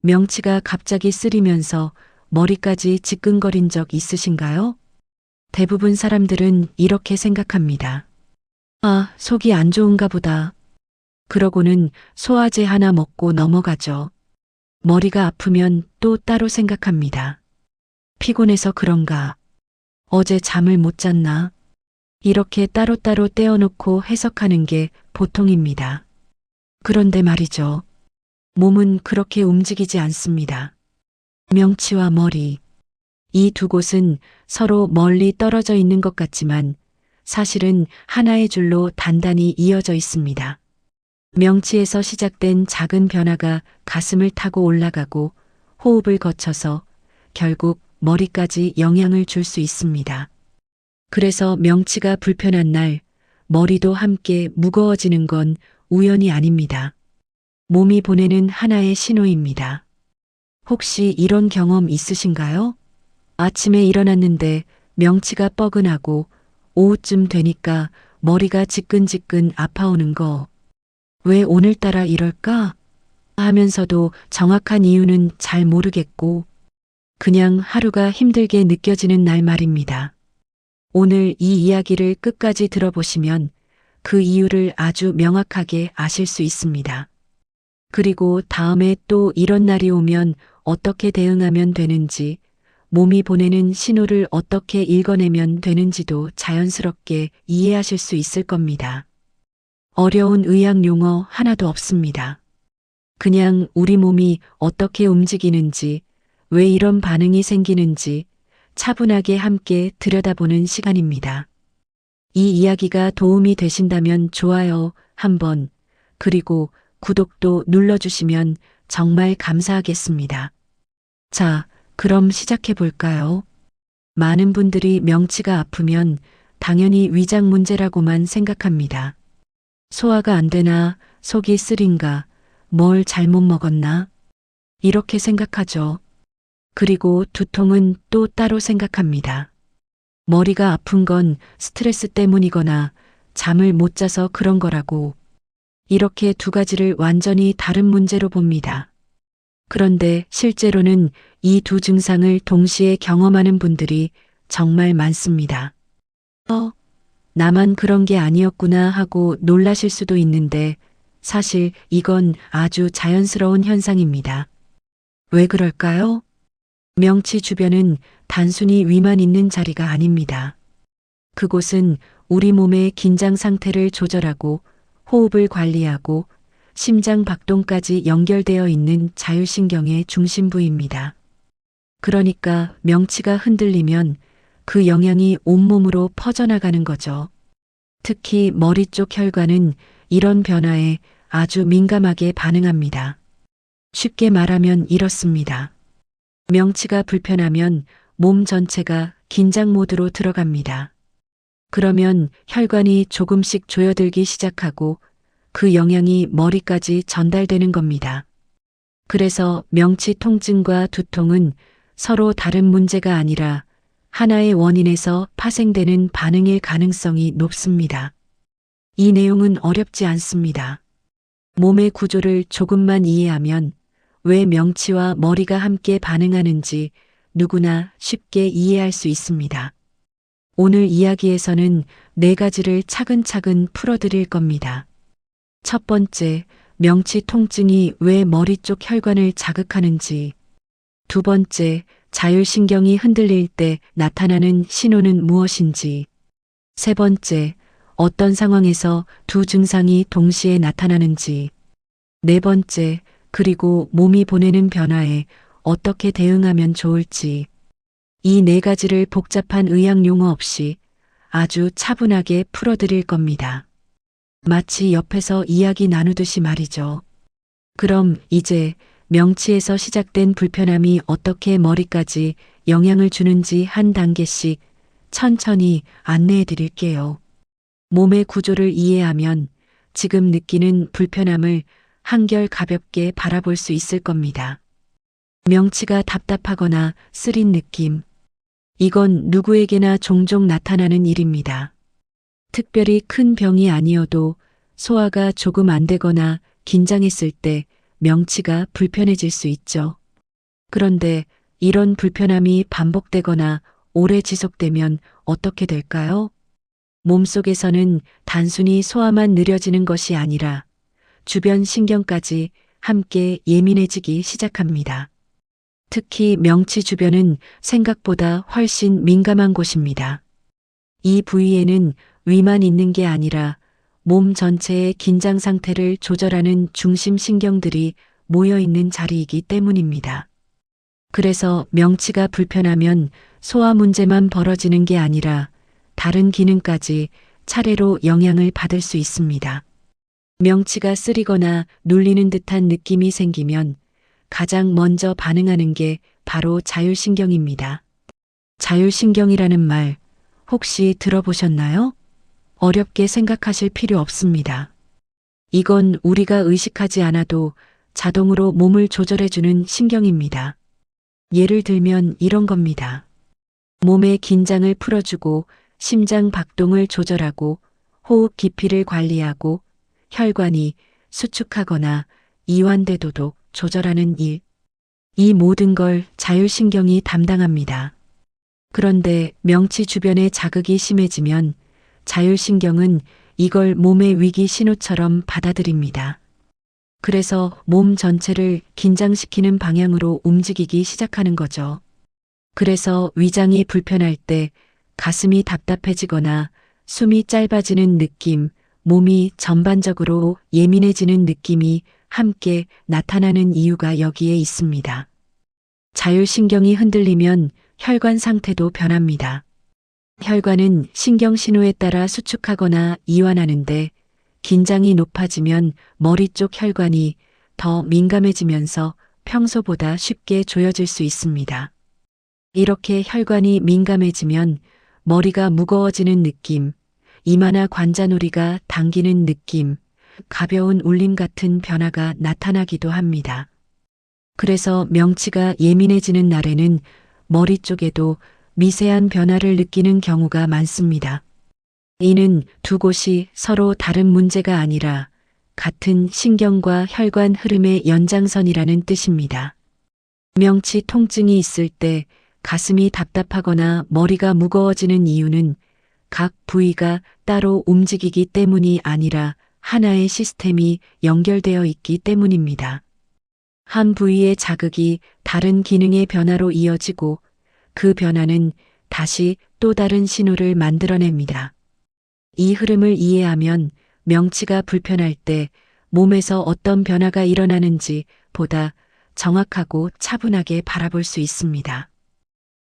명치가 갑자기 쓰리면서 머리까지 지끈거린 적 있으신가요? 대부분 사람들은 이렇게 생각합니다. 아, 속이 안 좋은가 보다. 그러고는 소화제 하나 먹고 넘어가죠. 머리가 아프면 또 따로 생각합니다. 피곤해서 그런가? 어제 잠을 못 잤나? 이렇게 따로따로 떼어놓고 해석하는 게 보통입니다. 그런데 말이죠. 몸은 그렇게 움직이지 않습니다. 명치와 머리. 이 두 곳은 서로 멀리 떨어져 있는 것 같지만 사실은 하나의 줄로 단단히 이어져 있습니다. 명치에서 시작된 작은 변화가 가슴을 타고 올라가고 호흡을 거쳐서 결국 머리까지 영향을 줄 수 있습니다. 그래서 명치가 불편한 날 머리도 함께 무거워지는 건 우연이 아닙니다. 몸이 보내는 하나의 신호입니다. 혹시 이런 경험 있으신가요? 아침에 일어났는데 명치가 뻐근하고 오후쯤 되니까 머리가 지끈지끈 아파오는 거. 왜 오늘따라 이럴까? 하면서도 정확한 이유는 잘 모르겠고 그냥 하루가 힘들게 느껴지는 날 말입니다. 오늘 이 이야기를 끝까지 들어보시면 그 이유를 아주 명확하게 아실 수 있습니다. 그리고 다음에 또 이런 날이 오면 어떻게 대응하면 되는지, 몸이 보내는 신호를 어떻게 읽어내면 되는지도 자연스럽게 이해하실 수 있을 겁니다. 어려운 의학 용어 하나도 없습니다. 그냥 우리 몸이 어떻게 움직이는지, 왜 이런 반응이 생기는지 차분하게 함께 들여다보는 시간입니다. 이 이야기가 도움이 되신다면 좋아요 한번, 그리고 구독도 눌러주시면 정말 감사하겠습니다. 자, 그럼 시작해 볼까요? 많은 분들이 명치가 아프면 당연히 위장 문제라고만 생각합니다. 소화가 안 되나, 속이 쓰린가, 뭘 잘못 먹었나? 이렇게 생각하죠. 그리고 두통은 또 따로 생각합니다. 머리가 아픈 건 스트레스 때문이거나 잠을 못 자서 그런 거라고. 이렇게 두 가지를 완전히 다른 문제로 봅니다. 그런데 실제로는 이 두 증상을 동시에 경험하는 분들이 정말 많습니다. 나만 그런 게 아니었구나 하고 놀라실 수도 있는데 사실 이건 아주 자연스러운 현상입니다. 왜 그럴까요? 명치 주변은 단순히 위만 있는 자리가 아닙니다. 그곳은 우리 몸의 긴장 상태를 조절하고 호흡을 관리하고 심장 박동까지 연결되어 있는 자율신경의 중심부입니다. 그러니까 명치가 흔들리면 그 영향이 온몸으로 퍼져나가는 거죠. 특히 머리 쪽 혈관은 이런 변화에 아주 민감하게 반응합니다. 쉽게 말하면 이렇습니다. 명치가 불편하면 몸 전체가 긴장 모드로 들어갑니다. 그러면 혈관이 조금씩 조여들기 시작하고 그 영향이 머리까지 전달되는 겁니다. 그래서 명치 통증과 두통은 서로 다른 문제가 아니라 하나의 원인에서 파생되는 반응일 가능성이 높습니다. 이 내용은 어렵지 않습니다. 몸의 구조를 조금만 이해하면 왜 명치와 머리가 함께 반응하는지 누구나 쉽게 이해할 수 있습니다. 오늘 이야기에서는 4가지를 차근차근 풀어드릴 겁니다. 첫 번째, 명치 통증이 왜 머리 쪽 혈관을 자극하는지. 두 번째, 자율신경이 흔들릴 때 나타나는 신호는 무엇인지. 세 번째, 어떤 상황에서 두 증상이 동시에 나타나는지. 네 번째, 그리고 몸이 보내는 변화에 어떻게 대응하면 좋을지. 이 4가지를 복잡한 의학 용어 없이 아주 차분하게 풀어드릴 겁니다. 마치 옆에서 이야기 나누듯이 말이죠. 그럼 이제 명치에서 시작된 불편함이 어떻게 머리까지 영향을 주는지 한 단계씩 천천히 안내해 드릴게요. 몸의 구조를 이해하면 지금 느끼는 불편함을 한결 가볍게 바라볼 수 있을 겁니다. 명치가 답답하거나 쓰린 느낌. 이건 누구에게나 종종 나타나는 일입니다. 특별히 큰 병이 아니어도 소화가 조금 안 되거나 긴장했을 때 명치가 불편해질 수 있죠. 그런데 이런 불편함이 반복되거나 오래 지속되면 어떻게 될까요? 몸속에서는 단순히 소화만 느려지는 것이 아니라 주변 신경까지 함께 예민해지기 시작합니다. 특히 명치 주변은 생각보다 훨씬 민감한 곳입니다. 이 부위에는 위만 있는 게 아니라 몸 전체의 긴장 상태를 조절하는 중심 신경들이 모여 있는 자리이기 때문입니다. 그래서 명치가 불편하면 소화 문제만 벌어지는 게 아니라 다른 기능까지 차례로 영향을 받을 수 있습니다. 명치가 쓰리거나 눌리는 듯한 느낌이 생기면 가장 먼저 반응하는 게 바로 자율신경입니다. 자율신경이라는 말 혹시 들어보셨나요? 어렵게 생각하실 필요 없습니다. 이건 우리가 의식하지 않아도 자동으로 몸을 조절해주는 신경입니다. 예를 들면 이런 겁니다. 몸의 긴장을 풀어주고 심장 박동을 조절하고 호흡 깊이를 관리하고 혈관이 수축하거나 이완되도록 조절하는 일. 이 모든 걸 자율신경이 담당합니다. 그런데 명치 주변에 자극이 심해지면 자율신경은 이걸 몸의 위기 신호처럼 받아들입니다. 그래서 몸 전체를 긴장시키는 방향으로 움직이기 시작하는 거죠. 그래서 위장이 불편할 때 가슴이 답답해지거나 숨이 짧아지는 느낌, 몸이 전반적으로 예민해지는 느낌이 함께 나타나는 이유가 여기에 있습니다. 자율신경이 흔들리면 혈관 상태도 변합니다. 혈관은 신경 신호에 따라 수축하거나 이완하는데 긴장이 높아지면 머리 쪽 혈관이 더 민감해지면서 평소보다 쉽게 조여질 수 있습니다. 이렇게 혈관이 민감해지면 머리가 무거워지는 느낌, 이마나 관자놀이가 당기는 느낌, 가벼운 울림 같은 변화가 나타나기도 합니다. 그래서 명치가 예민해지는 날에는 머리 쪽에도 미세한 변화를 느끼는 경우가 많습니다. 이는 두 곳이 서로 다른 문제가 아니라 같은 신경과 혈관 흐름의 연장선이라는 뜻입니다. 명치 통증이 있을 때 가슴이 답답하거나 머리가 무거워지는 이유는 각 부위가 따로 움직이기 때문이 아니라 하나의 시스템이 연결되어 있기 때문입니다. 한 부위의 자극이 다른 기능의 변화로 이어지고 그 변화는 다시 또 다른 신호를 만들어냅니다. 이 흐름을 이해하면 명치가 불편할 때 몸에서 어떤 변화가 일어나는지 보다 정확하고 차분하게 바라볼 수 있습니다.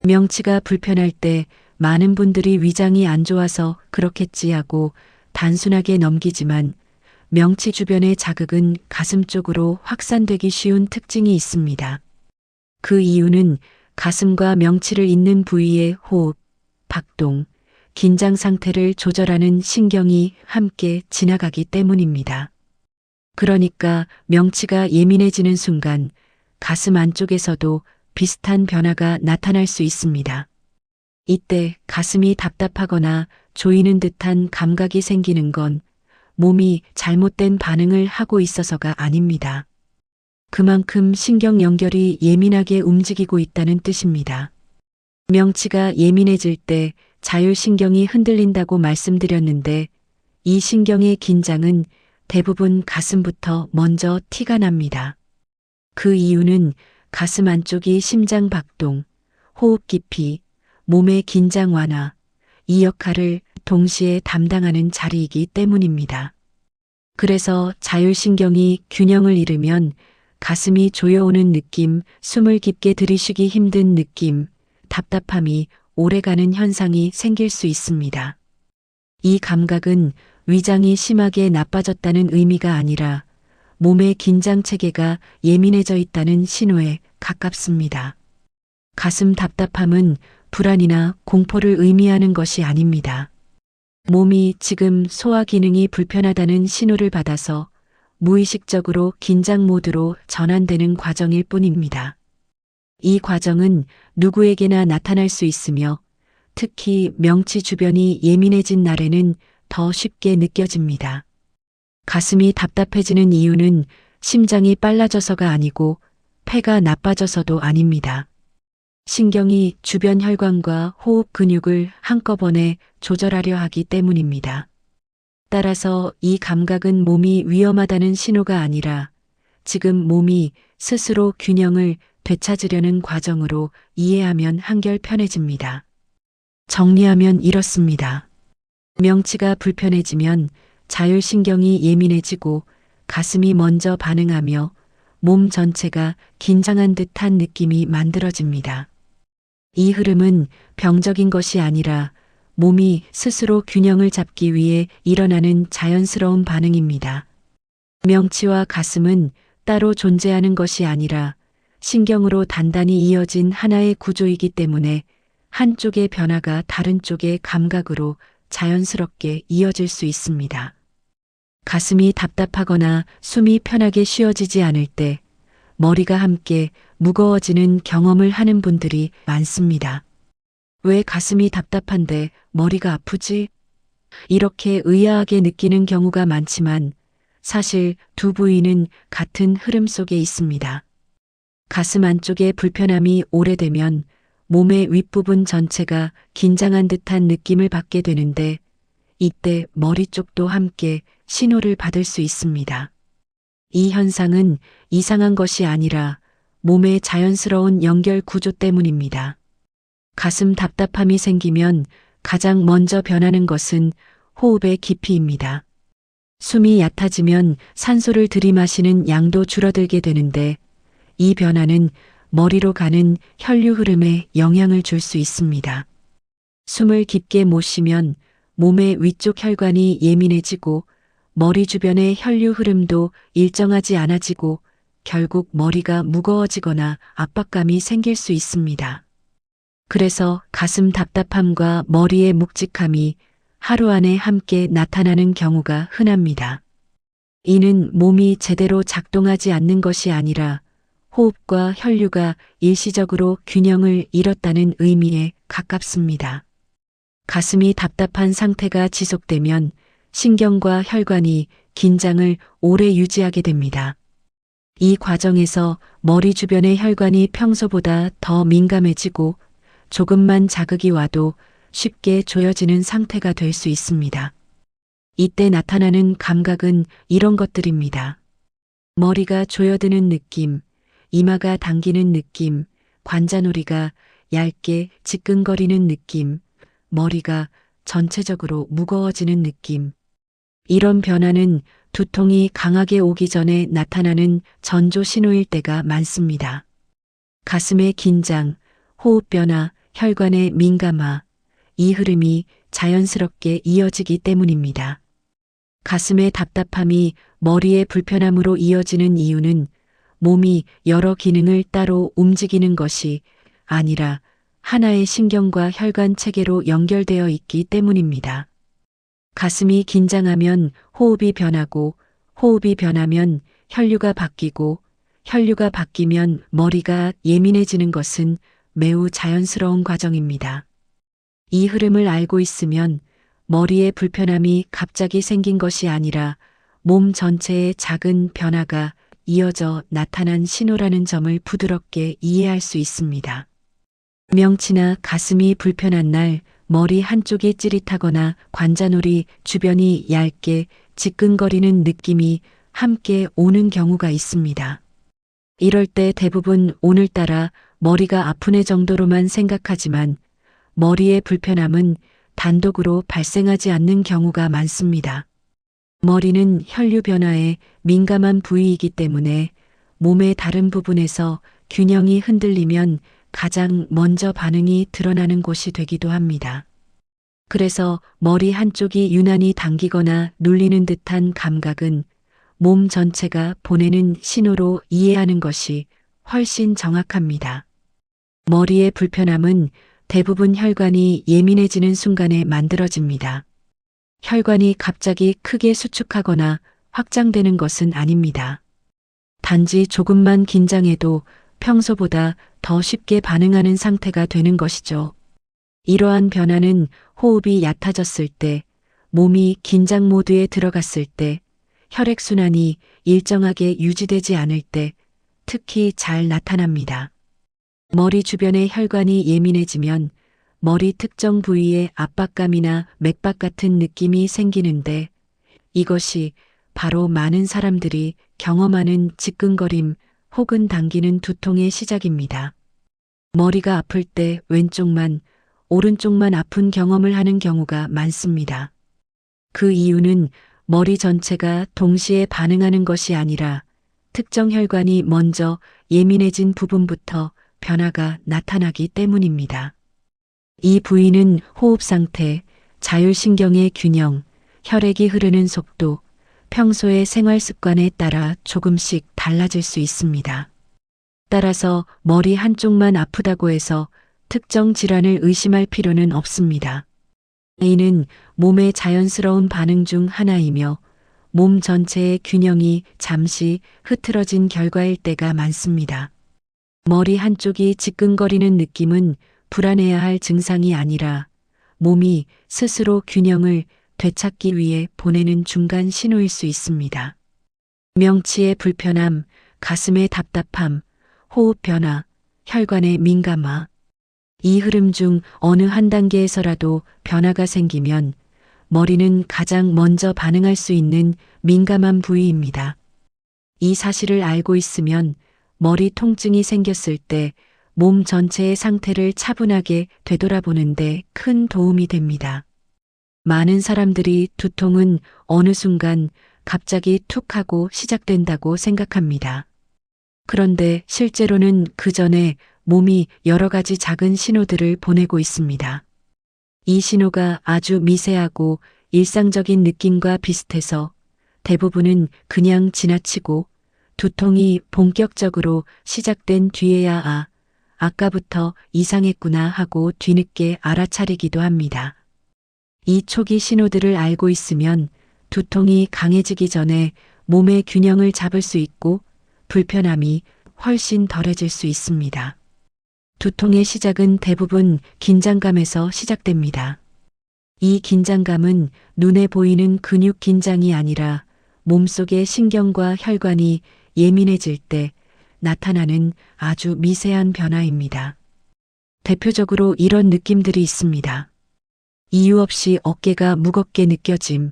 명치가 불편할 때 많은 분들이 위장이 안 좋아서 그렇겠지 하고 단순하게 넘기지만 명치 주변의 자극은 가슴 쪽으로 확산되기 쉬운 특징이 있습니다. 그 이유는 가슴과 명치를 잇는 부위의 호흡, 박동, 긴장 상태를 조절하는 신경이 함께 지나가기 때문입니다. 그러니까 명치가 예민해지는 순간 가슴 안쪽에서도 비슷한 변화가 나타날 수 있습니다. 이때 가슴이 답답하거나 조이는 듯한 감각이 생기는 건 몸이 잘못된 반응을 하고 있어서가 아닙니다. 그만큼 신경 연결이 예민하게 움직이고 있다는 뜻입니다. 명치가 예민해질 때 자율신경이 흔들린다고 말씀드렸는데 이 신경의 긴장은 대부분 가슴부터 먼저 티가 납니다. 그 이유는 가슴 안쪽이 심장 박동, 호흡 깊이, 몸의 긴장 완화, 이 역할을 동시에 담당하는 자리이기 때문입니다. 그래서 자율신경이 균형을 잃으면 가슴이 조여오는 느낌, 숨을 깊게 들이쉬기 힘든 느낌, 답답함이 오래가는 현상이 생길 수 있습니다. 이 감각은 위장이 심하게 나빠졌다는 의미가 아니라 몸의 긴장 체계가 예민해져 있다는 신호에 가깝습니다. 가슴 답답함은 불안이나 공포를 의미하는 것이 아닙니다. 몸이 지금 소화 기능이 불편하다는 신호를 받아서 무의식적으로 긴장 모드로 전환되는 과정일 뿐입니다. 이 과정은 누구에게나 나타날 수 있으며 특히 명치 주변이 예민해진 날에는 더 쉽게 느껴집니다. 가슴이 답답해지는 이유는 심장이 빨라져서가 아니고 폐가 나빠져서도 아닙니다. 신경이 주변 혈관과 호흡 근육을 한꺼번에 조절하려 하기 때문입니다. 따라서 이 감각은 몸이 위험하다는 신호가 아니라 지금 몸이 스스로 균형을 되찾으려는 과정으로 이해하면 한결 편해집니다. 정리하면 이렇습니다. 명치가 불편해지면 자율신경이 예민해지고 가슴이 먼저 반응하며 몸 전체가 긴장한 듯한 느낌이 만들어집니다. 이 흐름은 병적인 것이 아니라 몸이 스스로 균형을 잡기 위해 일어나는 자연스러운 반응입니다. 명치와 가슴은 따로 존재하는 것이 아니라 신경으로 단단히 이어진 하나의 구조이기 때문에 한쪽의 변화가 다른 쪽의 감각으로 자연스럽게 이어질 수 있습니다. 가슴이 답답하거나 숨이 편하게 쉬어지지 않을 때 머리가 함께 무거워지는 경험을 하는 분들이 많습니다. 왜 가슴이 답답한데 머리가 아프지? 이렇게 의아하게 느끼는 경우가 많지만 사실 두 부위는 같은 흐름 속에 있습니다. 가슴 안쪽의 불편함이 오래되면 몸의 윗부분 전체가 긴장한 듯한 느낌을 받게 되는데 이때 머리 쪽도 함께 신호를 받을 수 있습니다. 이 현상은 이상한 것이 아니라 몸의 자연스러운 연결 구조 때문입니다. 가슴 답답함이 생기면 가장 먼저 변하는 것은 호흡의 깊이입니다. 숨이 얕아지면 산소를 들이마시는 양도 줄어들게 되는데 이 변화는 머리로 가는 혈류 흐름에 영향을 줄 수 있습니다. 숨을 깊게 못 쉬면 몸의 위쪽 혈관이 예민해지고 머리 주변의 혈류 흐름도 일정하지 않아지고 결국 머리가 무거워지거나 압박감이 생길 수 있습니다. 그래서 가슴 답답함과 머리의 묵직함이 하루 안에 함께 나타나는 경우가 흔합니다. 이는 몸이 제대로 작동하지 않는 것이 아니라 호흡과 혈류가 일시적으로 균형을 잃었다는 의미에 가깝습니다. 가슴이 답답한 상태가 지속되면 신경과 혈관이 긴장을 오래 유지하게 됩니다. 이 과정에서 머리 주변의 혈관이 평소보다 더 민감해지고 조금만 자극이 와도 쉽게 조여지는 상태가 될 수 있습니다. 이때 나타나는 감각은 이런 것들입니다. 머리가 조여드는 느낌, 이마가 당기는 느낌, 관자놀이가 얇게 지끈거리는 느낌, 머리가 전체적으로 무거워지는 느낌. 이런 변화는 두통이 강하게 오기 전에 나타나는 전조 신호일 때가 많습니다. 가슴의 긴장, 호흡 변화, 혈관의 민감화, 이 흐름이 자연스럽게 이어지기 때문입니다. 가슴의 답답함이 머리의 불편함으로 이어지는 이유는 몸이 여러 기능을 따로 움직이는 것이 아니라 하나의 신경과 혈관 체계로 연결되어 있기 때문입니다. 가슴이 긴장하면 호흡이 변하고 호흡이 변하면 혈류가 바뀌고 혈류가 바뀌면 머리가 예민해지는 것은 매우 자연스러운 과정입니다. 이 흐름을 알고 있으면 머리에 불편함이 갑자기 생긴 것이 아니라 몸 전체의 작은 변화가 이어져 나타난 신호라는 점을 부드럽게 이해할 수 있습니다. 명치나 가슴이 불편한 날 머리 한쪽이 찌릿하거나 관자놀이 주변이 얇게 지끈거리는 느낌이 함께 오는 경우가 있습니다. 이럴 때 대부분 오늘따라 머리가 아프네 정도로만 생각하지만 머리의 불편함은 단독으로 발생하지 않는 경우가 많습니다. 머리는 혈류 변화에 민감한 부위이기 때문에 몸의 다른 부분에서 균형이 흔들리면 가장 먼저 반응이 드러나는 곳이 되기도 합니다. 그래서 머리 한쪽이 유난히 당기거나 눌리는 듯한 감각은 몸 전체가 보내는 신호로 이해하는 것이 훨씬 정확합니다. 머리의 불편함은 대부분 혈관이 예민해지는 순간에 만들어집니다. 혈관이 갑자기 크게 수축하거나 확장되는 것은 아닙니다. 단지 조금만 긴장해도 평소보다 더 쉽게 반응하는 상태가 되는 것이죠. 이러한 변화는 호흡이 얕아졌을 때, 몸이 긴장 모드에 들어갔을 때, 혈액순환이 일정하게 유지되지 않을 때 특히 잘 나타납니다. 머리 주변의 혈관이 예민해지면 머리 특정 부위에 압박감이나 맥박 같은 느낌이 생기는데 이것이 바로 많은 사람들이 경험하는 지끈거림 혹은 당기는 두통의 시작입니다. 머리가 아플 때 왼쪽만, 오른쪽만 아픈 경험을 하는 경우가 많습니다. 그 이유는 머리 전체가 동시에 반응하는 것이 아니라 특정 혈관이 먼저 예민해진 부분부터 변화가 나타나기 때문입니다. 이 부위는 호흡 상태, 자율신경의 균형, 혈액이 흐르는 속도, 평소의 생활 습관에 따라 조금씩 달라질 수 있습니다. 따라서 머리 한쪽만 아프다고 해서 특정 질환을 의심할 필요는 없습니다. 이는 몸의 자연스러운 반응 중 하나이며 몸 전체의 균형이 잠시 흐트러진 결과일 때가 많습니다. 머리 한쪽이 지끈거리는 느낌은 불안해야 할 증상이 아니라 몸이 스스로 균형을 되찾기 위해 보내는 중간 신호일 수 있습니다. 명치의 불편함, 가슴의 답답함, 호흡 변화, 혈관의 민감화. 이 흐름 중 어느 한 단계에서라도 변화가 생기면 머리는 가장 먼저 반응할 수 있는 민감한 부위입니다. 이 사실을 알고 있으면 머리 통증이 생겼을 때 몸 전체의 상태를 차분하게 되돌아보는데 큰 도움이 됩니다. 많은 사람들이 두통은 어느 순간 갑자기 툭 하고 시작된다고 생각합니다. 그런데 실제로는 그 전에 몸이 여러 가지 작은 신호들을 보내고 있습니다. 이 신호가 아주 미세하고 일상적인 느낌과 비슷해서 대부분은 그냥 지나치고 두통이 본격적으로 시작된 뒤에야 아까부터 이상했구나 하고 뒤늦게 알아차리기도 합니다. 이 초기 신호들을 알고 있으면 두통이 강해지기 전에 몸의 균형을 잡을 수 있고 불편함이 훨씬 덜해질 수 있습니다. 두통의 시작은 대부분 긴장감에서 시작됩니다. 이 긴장감은 눈에 보이는 근육 긴장이 아니라 몸속의 신경과 혈관이 예민해질 때 나타나는 아주 미세한 변화입니다. 대표적으로 이런 느낌들이 있습니다. 이유 없이 어깨가 무겁게 느껴짐,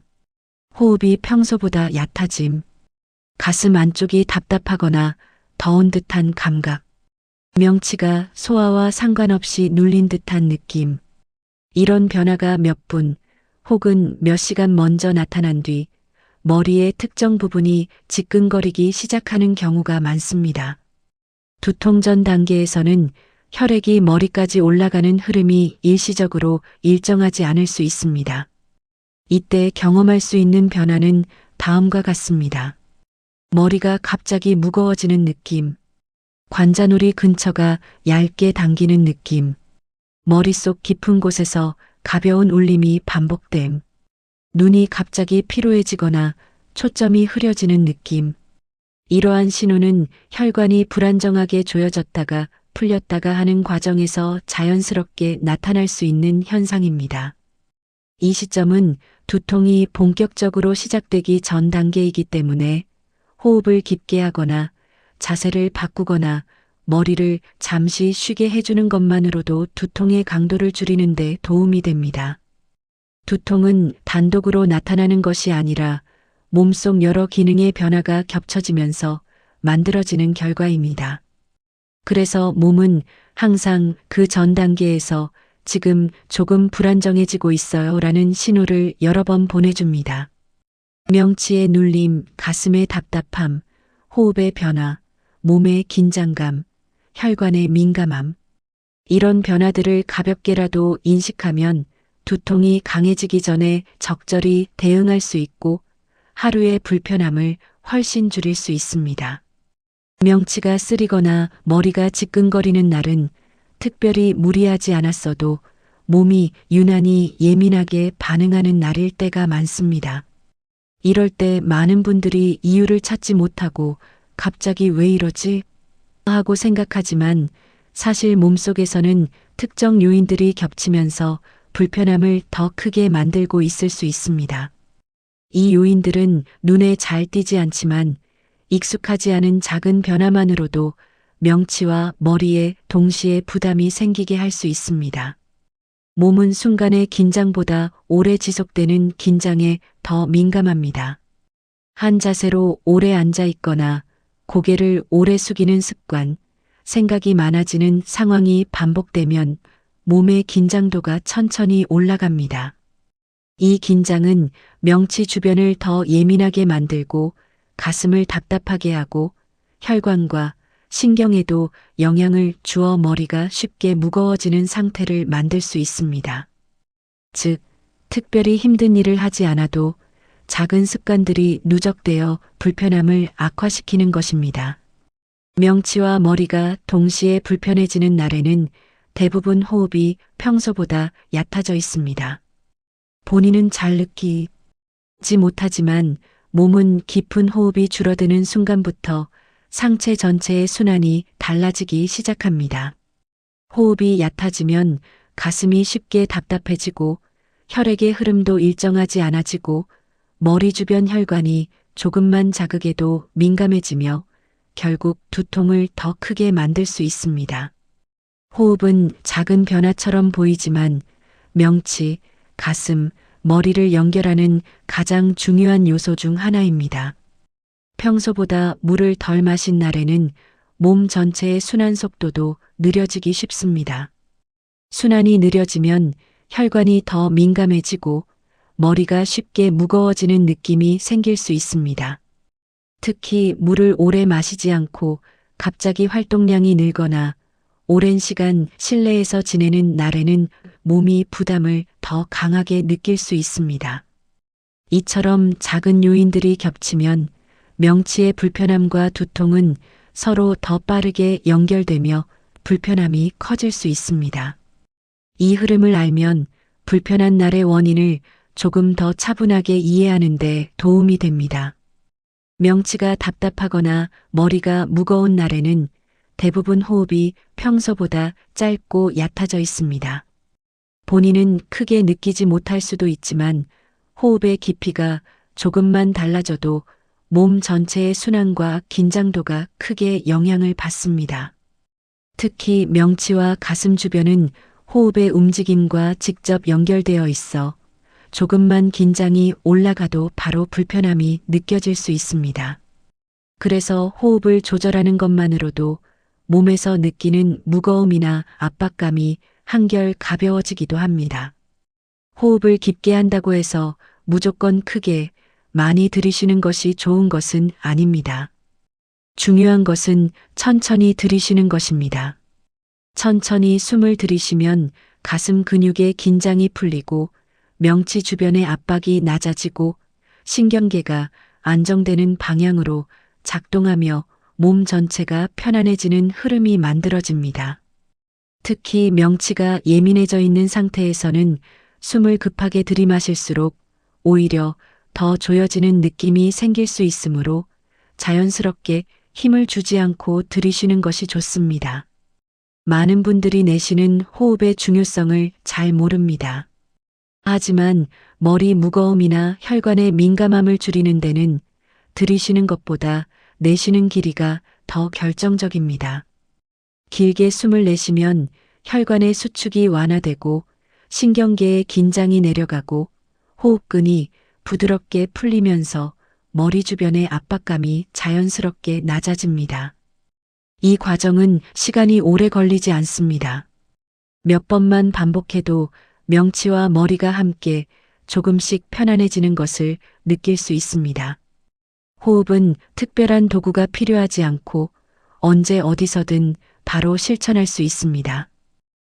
호흡이 평소보다 얕아짐, 가슴 안쪽이 답답하거나 더운 듯한 감각, 명치가 소화와 상관없이 눌린 듯한 느낌. 이런 변화가 몇 분 혹은 몇 시간 먼저 나타난 뒤 머리의 특정 부분이 지끈거리기 시작하는 경우가 많습니다. 두통 전 단계에서는 혈액이 머리까지 올라가는 흐름이 일시적으로 일정하지 않을 수 있습니다. 이때 경험할 수 있는 변화는 다음과 같습니다. 머리가 갑자기 무거워지는 느낌, 관자놀이 근처가 얇게 당기는 느낌, 머릿속 깊은 곳에서 가벼운 울림이 반복됨, 눈이 갑자기 피로해지거나 초점이 흐려지는 느낌. 이러한 신호는 혈관이 불안정하게 조여졌다가 풀렸다가 하는 과정에서 자연스럽게 나타날 수 있는 현상입니다. 이 시점은 두통이 본격적으로 시작되기 전 단계이기 때문에 호흡을 깊게 하거나 자세를 바꾸거나 머리를 잠시 쉬게 해주는 것만으로도 두통의 강도를 줄이는 데 도움이 됩니다. 두통은 단독으로 나타나는 것이 아니라 몸속 여러 기능의 변화가 겹쳐지면서 만들어지는 결과입니다. 그래서 몸은 항상 그 전 단계에서 지금 조금 불안정해지고 있어요 라는 신호를 여러 번 보내줍니다. 명치의 눌림, 가슴의 답답함, 호흡의 변화, 몸의 긴장감, 혈관의 민감함. 이런 변화들을 가볍게라도 인식하면 두통이 강해지기 전에 적절히 대응할 수 있고 하루의 불편함을 훨씬 줄일 수 있습니다. 명치가 쓰리거나 머리가 지끈거리는 날은 특별히 무리하지 않았어도 몸이 유난히 예민하게 반응하는 날일 때가 많습니다. 이럴 때 많은 분들이 이유를 찾지 못하고 갑자기 왜 이러지? 하고 생각하지만 사실 몸속에서는 특정 요인들이 겹치면서 불편함을 더 크게 만들고 있을 수 있습니다. 이 요인들은 눈에 잘 띄지 않지만 익숙하지 않은 작은 변화만으로도 명치와 머리에 동시에 부담이 생기게 할 수 있습니다. 몸은 순간의 긴장보다 오래 지속되는 긴장에 더 민감합니다. 한 자세로 오래 앉아 있거나 고개를 오래 숙이는 습관, 생각이 많아지는 상황이 반복되면 몸의 긴장도가 천천히 올라갑니다. 이 긴장은 명치 주변을 더 예민하게 만들고 가슴을 답답하게 하고 혈관과 신경에도 영향을 주어 머리가 쉽게 무거워지는 상태를 만들 수 있습니다. 즉, 특별히 힘든 일을 하지 않아도 작은 습관들이 누적되어 불편함을 악화시키는 것입니다. 명치와 머리가 동시에 불편해지는 날에는 대부분 호흡이 평소보다 얕아져 있습니다. 본인은 잘 느끼지 못하지만 몸은 깊은 호흡이 줄어드는 순간부터 상체 전체의 순환이 달라지기 시작합니다. 호흡이 얕아지면 가슴이 쉽게 답답해지고 혈액의 흐름도 일정하지 않아지고 머리 주변 혈관이 조금만 자극에도 민감해지며 결국 두통을 더 크게 만들 수 있습니다. 호흡은 작은 변화처럼 보이지만 명치, 가슴, 머리를 연결하는 가장 중요한 요소 중 하나입니다. 평소보다 물을 덜 마신 날에는 몸 전체의 순환 속도도 느려지기 쉽습니다. 순환이 느려지면 혈관이 더 민감해지고 머리가 쉽게 무거워지는 느낌이 생길 수 있습니다. 특히 물을 오래 마시지 않고 갑자기 활동량이 늘거나 오랜 시간 실내에서 지내는 날에는 몸이 부담을 더 강하게 느낄 수 있습니다. 이처럼 작은 요인들이 겹치면 명치의 불편함과 두통은 서로 더 빠르게 연결되며 불편함이 커질 수 있습니다. 이 흐름을 알면 불편한 날의 원인을 조금 더 차분하게 이해하는 데 도움이 됩니다. 명치가 답답하거나 머리가 무거운 날에는 대부분 호흡이 평소보다 짧고 얕아져 있습니다. 본인은 크게 느끼지 못할 수도 있지만 호흡의 깊이가 조금만 달라져도 몸 전체의 순환과 긴장도가 크게 영향을 받습니다. 특히 명치와 가슴 주변은 호흡의 움직임과 직접 연결되어 있어 조금만 긴장이 올라가도 바로 불편함이 느껴질 수 있습니다. 그래서 호흡을 조절하는 것만으로도 몸에서 느끼는 무거움이나 압박감이 한결 가벼워지기도 합니다. 호흡을 깊게 한다고 해서 무조건 크게 많이 들이쉬는 것이 좋은 것은 아닙니다. 중요한 것은 천천히 들이쉬는 것입니다. 천천히 숨을 들이쉬면 가슴 근육의 긴장이 풀리고 명치 주변의 압박이 낮아지고 신경계가 안정되는 방향으로 작동하며 몸 전체가 편안해지는 흐름이 만들어집니다. 특히 명치가 예민해져 있는 상태에서는 숨을 급하게 들이마실수록 오히려 더 조여지는 느낌이 생길 수 있으므로 자연스럽게 힘을 주지 않고 들이쉬는 것이 좋습니다. 많은 분들이 내쉬는 호흡의 중요성을 잘 모릅니다. 하지만 머리 무거움이나 혈관의 민감함을 줄이는 데는 들이쉬는 것보다 내쉬는 길이가 더 결정적입니다. 길게 숨을 내쉬면 혈관의 수축이 완화되고 신경계의 긴장이 내려가고 호흡근이 부드럽게 풀리면서 머리 주변의 압박감이 자연스럽게 낮아집니다. 이 과정은 시간이 오래 걸리지 않습니다. 몇 번만 반복해도 명치와 머리가 함께 조금씩 편안해지는 것을 느낄 수 있습니다. 호흡은 특별한 도구가 필요하지 않고 언제 어디서든 바로 실천할 수 있습니다.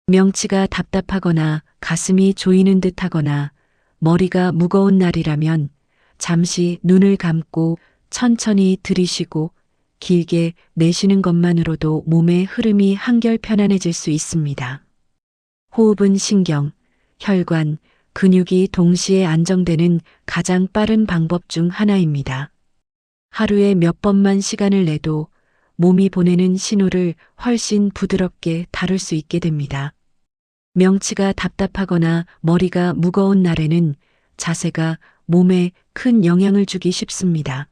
명치가 답답하거나 가슴이 조이는 듯 하거나 머리가 무거운 날이라면 잠시 눈을 감고 천천히 들이쉬고 길게 내쉬는 것만으로도 몸의 흐름이 한결 편안해질 수 있습니다. 호흡은 신경, 혈관, 근육이 동시에 안정되는 가장 빠른 방법 중 하나입니다. 하루에 몇 번만 시간을 내도 몸이 보내는 신호를 훨씬 부드럽게 다룰 수 있게 됩니다. 명치가 답답하거나 머리가 무거운 날에는 자세가 몸에 큰 영향을 주기 쉽습니다.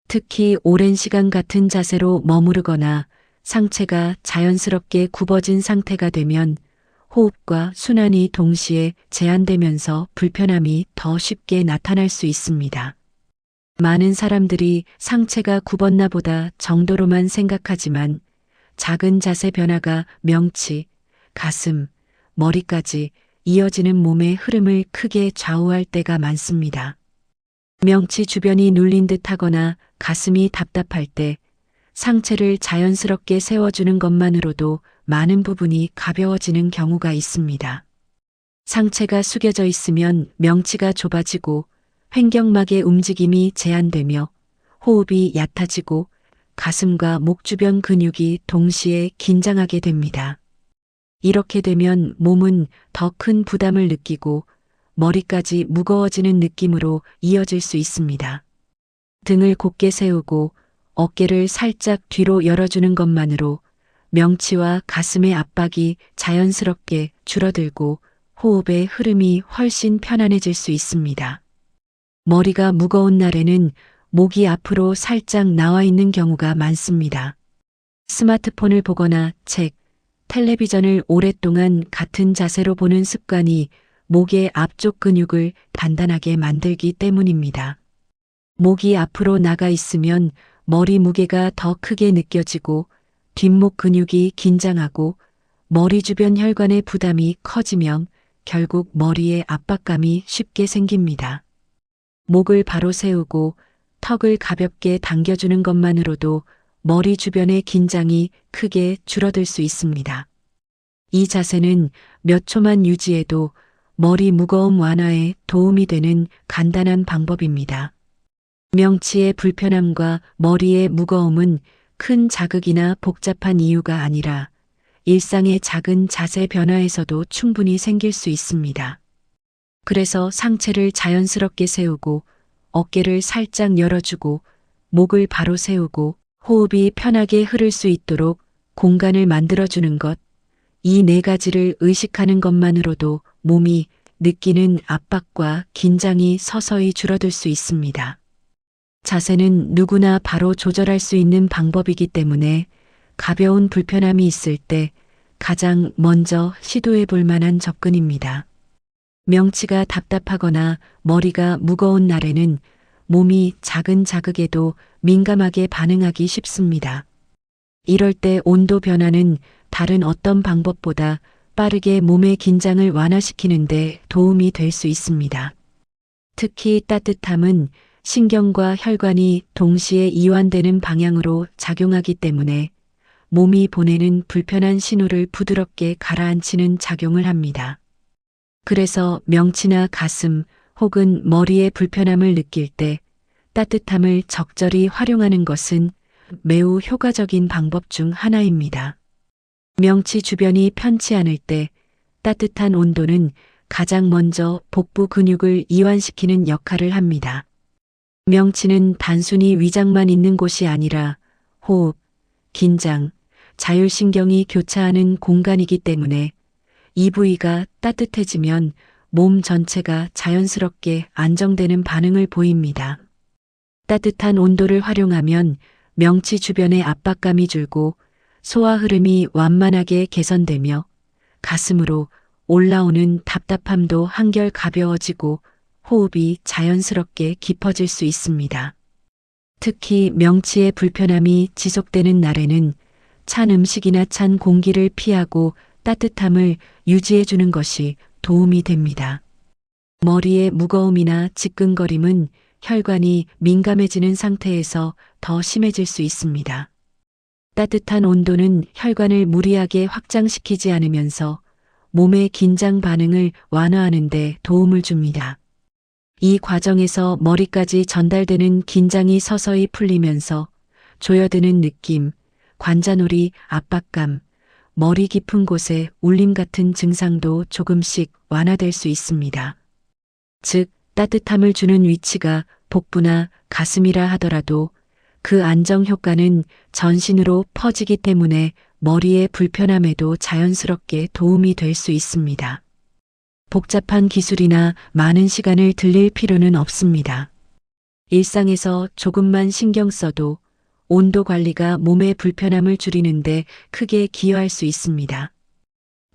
특히 오랜 시간 같은 자세로 머무르거나 상체가 자연스럽게 굽어진 상태가 되면 호흡과 순환이 동시에 제한되면서 불편함이 더 쉽게 나타날 수 있습니다. 많은 사람들이 상체가 굽었나 보다 정도로만 생각하지만 작은 자세 변화가 명치, 가슴, 머리까지 이어지는 몸의 흐름을 크게 좌우할 때가 많습니다. 명치 주변이 눌린 듯 하거나 가슴이 답답할 때 상체를 자연스럽게 세워주는 것만으로도 많은 부분이 가벼워지는 경우가 있습니다. 상체가 숙여져 있으면 명치가 좁아지고 횡격막의 움직임이 제한되며 호흡이 얕아지고 가슴과 목 주변 근육이 동시에 긴장하게 됩니다. 이렇게 되면 몸은 더 큰 부담을 느끼고 머리까지 무거워지는 느낌으로 이어질 수 있습니다. 등을 곧게 세우고 어깨를 살짝 뒤로 열어주는 것만으로 명치와 가슴의 압박이 자연스럽게 줄어들고 호흡의 흐름이 훨씬 편안해질 수 있습니다. 머리가 무거운 날에는 목이 앞으로 살짝 나와 있는 경우가 많습니다. 스마트폰을 보거나 책, 텔레비전을 오랫동안 같은 자세로 보는 습관이 목의 앞쪽 근육을 단단하게 만들기 때문입니다. 목이 앞으로 나가 있으면 머리 무게가 더 크게 느껴지고 뒷목 근육이 긴장하고 머리 주변 혈관의 부담이 커지면 결국 머리에 압박감이 쉽게 생깁니다. 목을 바로 세우고 턱을 가볍게 당겨주는 것만으로도 머리 주변의 긴장이 크게 줄어들 수 있습니다. 이 자세는 몇 초만 유지해도 머리 무거움 완화에 도움이 되는 간단한 방법입니다. 명치의 불편함과 머리의 무거움은 큰 자극이나 복잡한 이유가 아니라 일상의 작은 자세 변화에서도 충분히 생길 수 있습니다. 그래서 상체를 자연스럽게 세우고 어깨를 살짝 열어주고 목을 바로 세우고 호흡이 편하게 흐를 수 있도록 공간을 만들어주는 것, 이 네 가지를 의식하는 것만으로도 몸이 느끼는 압박과 긴장이 서서히 줄어들 수 있습니다. 자세는 누구나 바로 조절할 수 있는 방법이기 때문에 가벼운 불편함이 있을 때 가장 먼저 시도해 볼 만한 접근입니다. 명치가 답답하거나 머리가 무거운 날에는 몸이 작은 자극에도 민감하게 반응하기 쉽습니다. 이럴 때 온도 변화는 다른 어떤 방법보다 빠르게 몸의 긴장을 완화시키는 데 도움이 될 수 있습니다. 특히 따뜻함은 신경과 혈관이 동시에 이완되는 방향으로 작용하기 때문에 몸이 보내는 불편한 신호를 부드럽게 가라앉히는 작용을 합니다. 그래서 명치나 가슴 혹은 머리의 불편함을 느낄 때 따뜻함을 적절히 활용하는 것은 매우 효과적인 방법 중 하나입니다. 명치 주변이 편치 않을 때 따뜻한 온도는 가장 먼저 복부 근육을 이완시키는 역할을 합니다. 명치는 단순히 위장만 있는 곳이 아니라 호흡, 긴장, 자율신경이 교차하는 공간이기 때문에 이 부위가 따뜻해지면 몸 전체가 자연스럽게 안정되는 반응을 보입니다. 따뜻한 온도를 활용하면 명치 주변의 압박감이 줄고 소화 흐름이 완만하게 개선되며 가슴으로 올라오는 답답함도 한결 가벼워지고 호흡이 자연스럽게 깊어질 수 있습니다. 특히 명치의 불편함이 지속되는 날에는 찬 음식이나 찬 공기를 피하고 따뜻함을 유지해 주는 것이 도움이 됩니다. 머리의 무거움이나 지끈거림은 혈관이 민감해지는 상태에서 더 심해질 수 있습니다. 따뜻한 온도는 혈관을 무리하게 확장시키지 않으면서 몸의 긴장 반응을 완화하는 데 도움을 줍니다. 이 과정에서 머리까지 전달되는 긴장이 서서히 풀리면서 조여드는 느낌, 관자놀이, 압박감, 머리 깊은 곳에 울림 같은 증상도 조금씩 완화될 수 있습니다. 즉, 따뜻함을 주는 위치가 복부나 가슴이라 하더라도 그 안정 효과는 전신으로 퍼지기 때문에 머리의 불편함에도 자연스럽게 도움이 될 수 있습니다. 복잡한 기술이나 많은 시간을 들일 필요는 없습니다. 일상에서 조금만 신경 써도 온도 관리가 몸의 불편함을 줄이는데 크게 기여할 수 있습니다.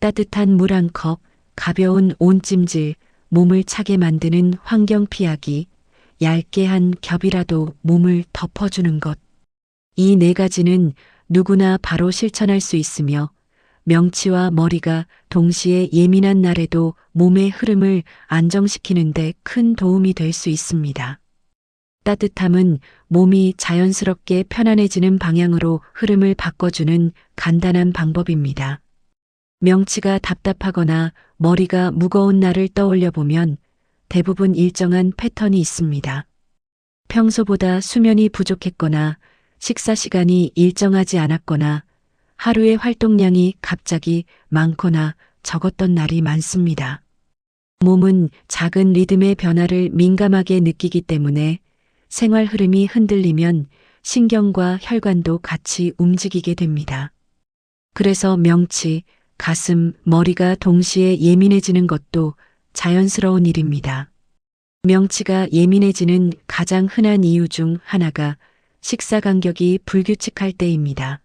따뜻한 물 한 컵, 가벼운 온찜질, 몸을 차게 만드는 환경 피하기, 얇게 한 겹이라도 몸을 덮어주는 것. 이 네 가지는 누구나 바로 실천할 수 있으며 명치와 머리가 동시에 예민한 날에도 몸의 흐름을 안정시키는 데 큰 도움이 될 수 있습니다. 따뜻함은 몸이 자연스럽게 편안해지는 방향으로 흐름을 바꿔주는 간단한 방법입니다. 명치가 답답하거나 머리가 무거운 날을 떠올려 보면 대부분 일정한 패턴이 있습니다. 평소보다 수면이 부족했거나 식사 시간이 일정하지 않았거나 하루의 활동량이 갑자기 많거나 적었던 날이 많습니다. 몸은 작은 리듬의 변화를 민감하게 느끼기 때문에 생활 흐름이 흔들리면 신경과 혈관도 같이 움직이게 됩니다. 그래서 명치, 가슴, 머리가 동시에 예민해지는 것도 자연스러운 일입니다. 명치가 예민해지는 가장 흔한 이유 중 하나가 식사 간격이 불규칙할 때입니다.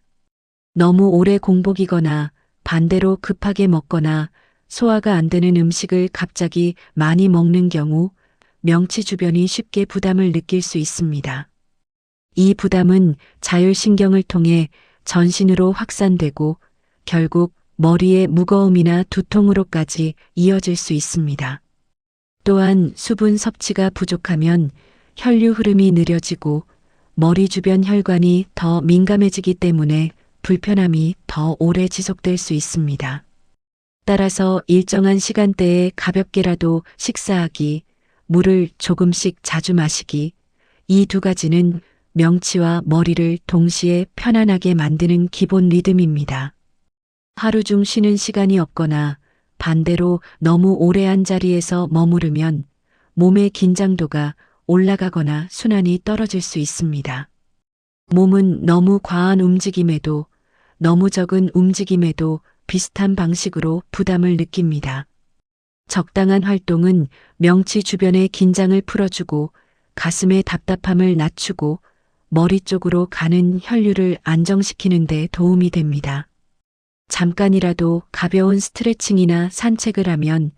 너무 오래 공복이거나 반대로 급하게 먹거나 소화가 안 되는 음식을 갑자기 많이 먹는 경우 명치 주변이 쉽게 부담을 느낄 수 있습니다. 이 부담은 자율신경을 통해 전신으로 확산되고 결국 머리의 무거움이나 두통으로까지 이어질 수 있습니다. 또한 수분 섭취가 부족하면 혈류 흐름이 느려지고 머리 주변 혈관이 더 민감해지기 때문에 불편함이 더 오래 지속될 수 있습니다. 따라서 일정한 시간대에 가볍게라도 식사하기, 물을 조금씩 자주 마시기, 이 두 가지는 명치와 머리를 동시에 편안하게 만드는 기본 리듬입니다. 하루 중 쉬는 시간이 없거나 반대로 너무 오래 한 자리에서 머무르면 몸의 긴장도가 올라가거나 순환이 떨어질 수 있습니다. 몸은 너무 과한 움직임에도 너무 적은 움직임에도 비슷한 방식으로 부담을 느낍니다. 적당한 활동은 명치 주변의 긴장을 풀어주고 가슴의 답답함을 낮추고 머리 쪽으로 가는 혈류를 안정시키는 데 도움이 됩니다. 잠깐이라도 가벼운 스트레칭이나 산책을 하면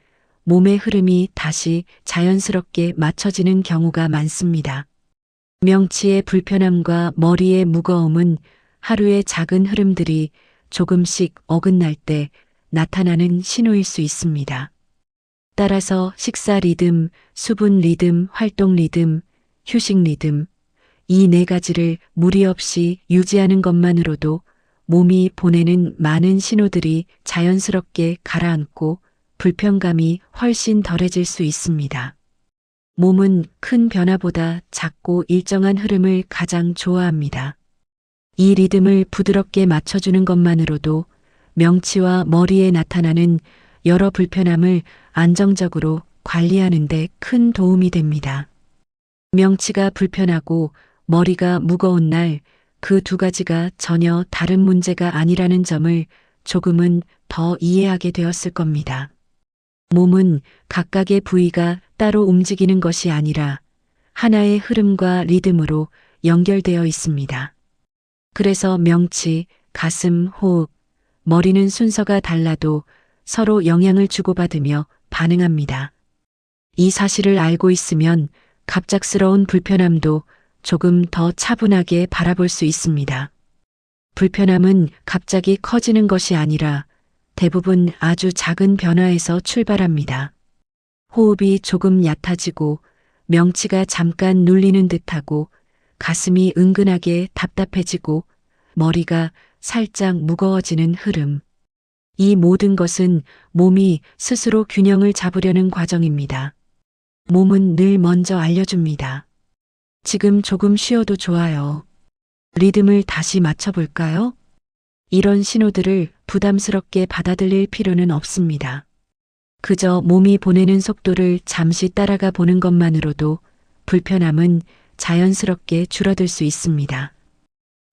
몸의 흐름이 다시 자연스럽게 맞춰지는 경우가 많습니다. 명치의 불편함과 머리의 무거움은 하루의 작은 흐름들이 조금씩 어긋날 때 나타나는 신호일 수 있습니다. 따라서 식사 리듬, 수분 리듬, 활동 리듬, 휴식 리듬, 이 네 가지를 무리 없이 유지하는 것만으로도 몸이 보내는 많은 신호들이 자연스럽게 가라앉고 불편감이 훨씬 덜해질 수 있습니다. 몸은 큰 변화보다 작고 일정한 흐름을 가장 좋아합니다. 이 리듬을 부드럽게 맞춰주는 것만으로도 명치와 머리에 나타나는 여러 불편함을 안정적으로 관리하는 데 큰 도움이 됩니다. 명치가 불편하고 머리가 무거운 날, 그 두 가지가 전혀 다른 문제가 아니라는 점을 조금은 더 이해하게 되었을 겁니다. 몸은 각각의 부위가 따로 움직이는 것이 아니라 하나의 흐름과 리듬으로 연결되어 있습니다. 그래서 명치, 가슴, 호흡, 머리는 순서가 달라도 서로 영향을 주고받으며 반응합니다. 이 사실을 알고 있으면 갑작스러운 불편함도 조금 더 차분하게 바라볼 수 있습니다. 불편함은 갑자기 커지는 것이 아니라 대부분 아주 작은 변화에서 출발합니다. 호흡이 조금 얕아지고 명치가 잠깐 눌리는 듯하고 가슴이 은근하게 답답해지고 머리가 살짝 무거워지는 흐름. 이 모든 것은 몸이 스스로 균형을 잡으려는 과정입니다. 몸은 늘 먼저 알려줍니다. 지금 조금 쉬어도 좋아요. 리듬을 다시 맞춰볼까요? 이런 신호들을 부담스럽게 받아들일 필요는 없습니다. 그저 몸이 보내는 속도를 잠시 따라가 보는 것만으로도 불편함은 자연스럽게 줄어들 수 있습니다.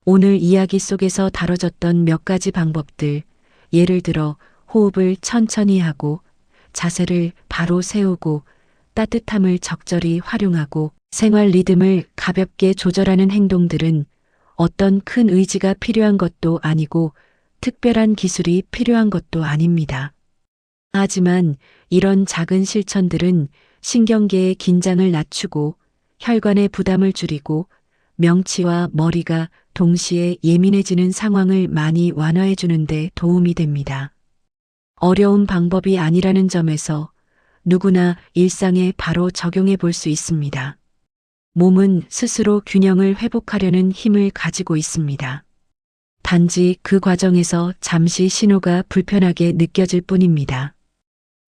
오늘 이야기 속에서 다뤄졌던 몇 가지 방법들, 예를 들어 호흡을 천천히 하고 자세를 바로 세우고 따뜻함을 적절히 활용하고 생활 리듬을 가볍게 조절하는 행동들은 어떤 큰 의지가 필요한 것도 아니고 특별한 기술이 필요한 것도 아닙니다. 하지만 이런 작은 실천들은 신경계의 긴장을 낮추고 혈관의 부담을 줄이고 명치와 머리가 동시에 예민해지는 상황을 많이 완화해 주는데 도움이 됩니다. 어려운 방법이 아니라는 점에서 누구나 일상에 바로 적용해 볼 수 있습니다. 몸은 스스로 균형을 회복하려는 힘을 가지고 있습니다. 단지 그 과정에서 잠시 신호가 불편하게 느껴질 뿐입니다.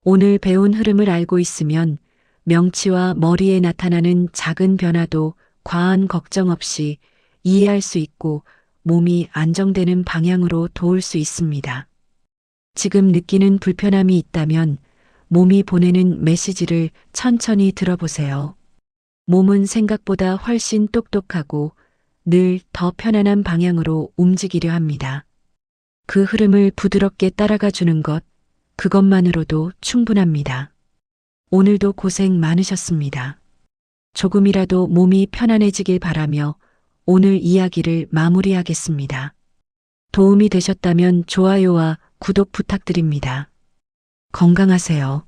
오늘 배운 흐름을 알고 있으면 명치와 머리에 나타나는 작은 변화도 과한 걱정 없이 이해할 수 있고 몸이 안정되는 방향으로 도울 수 있습니다. 지금 느끼는 불편함이 있다면 몸이 보내는 메시지를 천천히 들어보세요. 몸은 생각보다 훨씬 똑똑하고 늘 더 편안한 방향으로 움직이려 합니다. 그 흐름을 부드럽게 따라가 주는 것, 그것만으로도 충분합니다. 오늘도 고생 많으셨습니다. 조금이라도 몸이 편안해지길 바라며 오늘 이야기를 마무리하겠습니다. 도움이 되셨다면 좋아요와 구독 부탁드립니다. 건강하세요.